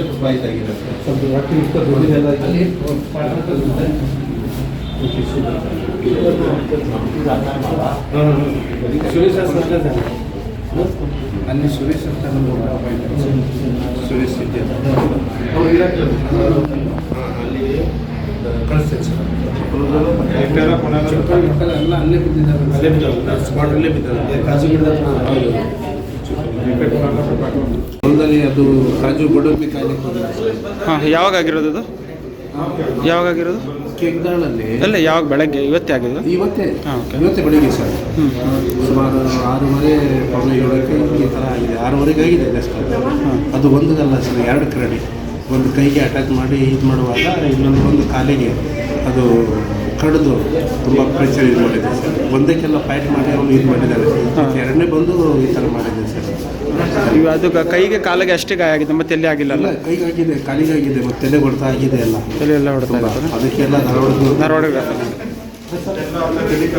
ರೂಪಾಯಿ ಆಗಿದೆ ಸರ್. ಸ್ವಲ್ಪ ರೊಟ್ಟಿ ಇಷ್ಟ ದುಡ್ಡಿನೆಲ್ಲ ಅಲ್ಲಿ ಸುರೇಶ್ ಅಲ್ಲಿ ಸುರೇಶ್ ಅಂತ ನಮ್ಮ ಸುರೇಶ್ ಇದೆ ಅಲ್ಲಿ ಕಳಿಸ್ತೇನೆ ಸರ್. ಎಲ್ಲ ಅಲ್ಲೇ ಬಿದ್ದಿದ್ದಾರೆ, ಸ್ಪಾಟಲ್ಲೇ ಬಿದ್ದಾರೆ. ಕಾಜು ಗಿಡದ ಹೊಲದಲ್ಲಿ ಅದು ಕಾಜು ಗೋಡಂಬಿ ಕಾಯಿಲೆ. ಹಾಂ, ಯಾವಾಗ ಆಗಿರೋದು ಅದು? ಯಾವಾಗ ಆಗಿರೋದು? ಕೆಗ್ದಾಳಲ್ಲಿ ಅಲ್ಲ, ಯಾವಾಗ? ಬೆಳಗ್ಗೆ ಇವತ್ತೇ ಆಗಿರೋದು? ಇವತ್ತೇ. ಹಾಂ, ಓಕೆ. ಇವತ್ತೇ ಬೆಳಿಗ್ಗೆ ಸರ್. ಸುಮಾರು 6:30 ಪೌನೆ 7ಕ್ಕೆ ಈ ಥರ ಆಗಿದೆ. 6:30ಗೆ ಆಗಿದೆ ಜಸ್ಟ್. ಅದು ಒಂದಲ್ಲ ಸರ್, 2 ಕರಡಿ. ಒಂದು ಕೈಗೆ ಅಟ್ಯಾಕ್ ಮಾಡಿ ಇದು ಮಾಡುವಾಗ ಇನ್ನೊಂದು ಕಾಲಿಗೆ ಅದು ಕಡಿದು ತುಂಬ ಪ್ರೆಷರ್ ಇದು ಮಾಡಿದೆ ಸರ್. ಒಂದಕ್ಕೆಲ್ಲ ಫೈಟ್ ಮಾಡಿ ಅವನು ಇದು ಮಾಡಿದ್ದಾರೆ. ಎರಡನೇ ಬಂದು ಈ ಥರ ಮಾಡಿದೆ ಸರ್. ಅದು ಕೈಗೆ ಕಾಲಿಗೆ ಅಷ್ಟೇ ಗಾಯ ಆಗಿದೆ, ಮತ್ತೆ ಎಲ್ಲಿ ಆಗಿಲ್ಲ? ಅಲ್ಲ, ಕೈಗಾಗಿದೆ, ಕಾಲಿಗಾಗಿದೆ, ಮತ್ತೆ ತಲೆ ಹೊಡ್ತಾ ಆಗಿದೆ ಎಲ್ಲ. ತಲೆ ಎಲ್ಲ ಹೊಡ್ತಾ ಇದೆ. ಅದಕ್ಕೆಲ್ಲ ಧಾರವಾಡ ರೋಡ್ ಬಿಟ್ಟ